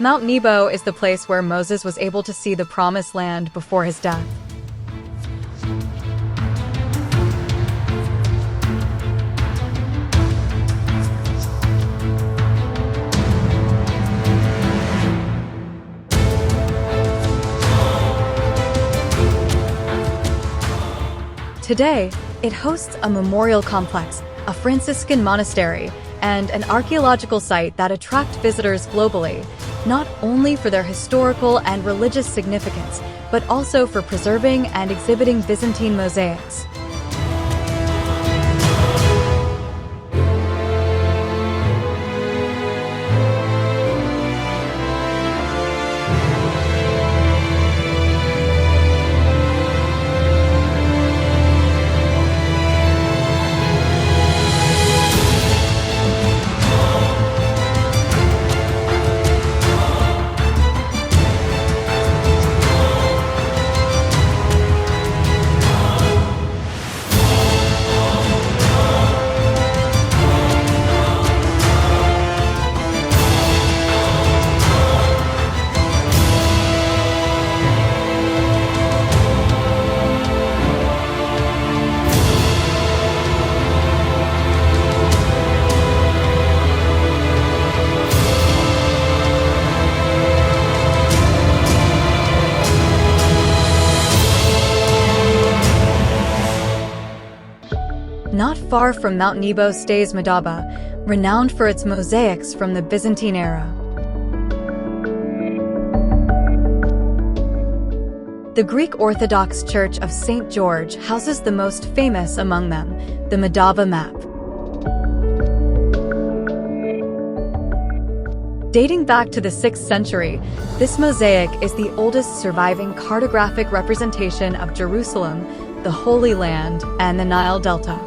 Mount Nebo is the place where Moses was able to see the Promised Land before his death. Today, it hosts a memorial complex, a Franciscan monastery, and an archaeological site that attract visitors globally, not only for their historical and religious significance, but also for preserving and exhibiting Byzantine mosaics. Not far from Mount Nebo stays Aqaba, renowned for its mosaics from the Byzantine era. The Greek Orthodox Church of St. George houses the most famous among them, the Aqaba map. Dating back to the 6th century, this mosaic is the oldest surviving cartographic representation of Jerusalem, the Holy Land, and the Nile Delta.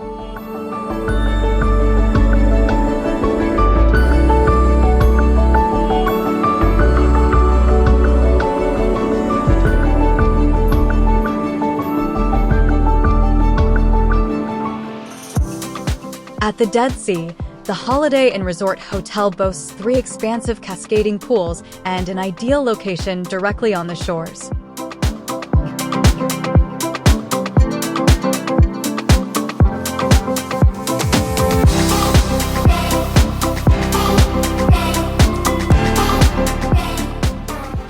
At the Dead Sea, the Holiday Inn Resort Hotel boasts 3 expansive cascading pools and an ideal location directly on the shores.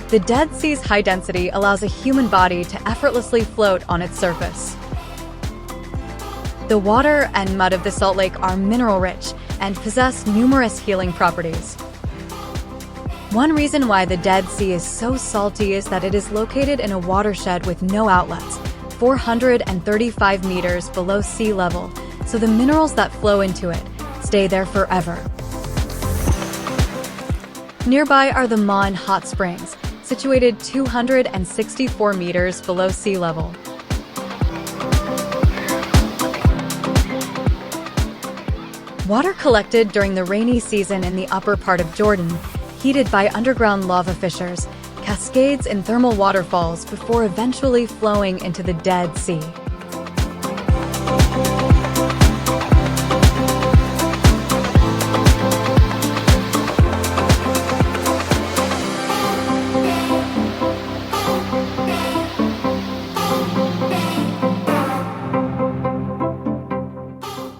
The Dead Sea's high density allows a human body to effortlessly float on its surface. The water and mud of the Salt Lake are mineral-rich and possess numerous healing properties. One reason why the Dead Sea is so salty is that it is located in a watershed with no outlets, 435 meters below sea level, so the minerals that flow into it stay there forever. Nearby are the Amman Hot Springs, situated 264 meters below sea level. Water collected during the rainy season in the upper part of Jordan, heated by underground lava fissures, cascades in thermal waterfalls before eventually flowing into the Dead Sea.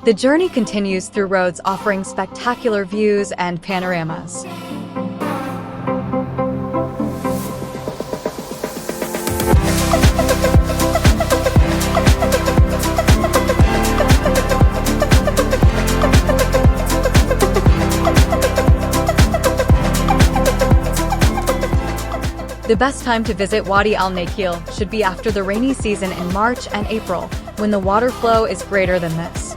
The journey continues through roads offering spectacular views and panoramas. The best time to visit Wadi al-Nakhil should be after the rainy season in March and April, when the water flow is greater than this.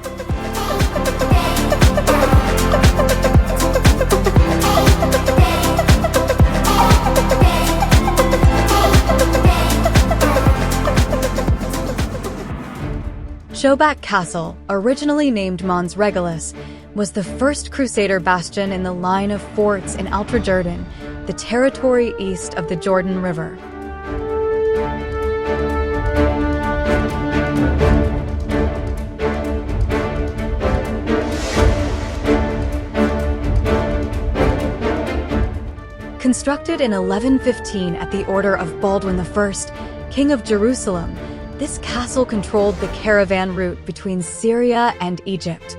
Shobak Castle, originally named Mons Regulus, was the first Crusader bastion in the line of forts in Outrejordan, the territory east of the Jordan River. Constructed in 1115 at the order of Baldwin I, King of Jerusalem, this castle controlled the caravan route between Syria and Egypt.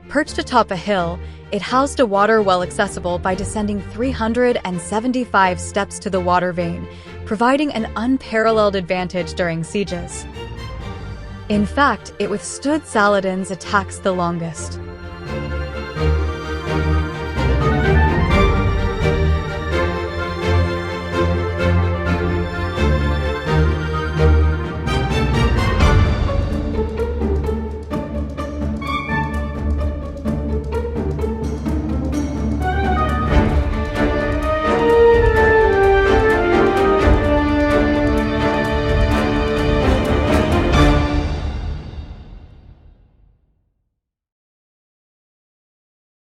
Perched atop a hill, it housed a water well accessible by descending 375 steps to the water vein, providing an unparalleled advantage during sieges. In fact, it withstood Saladin's attacks the longest.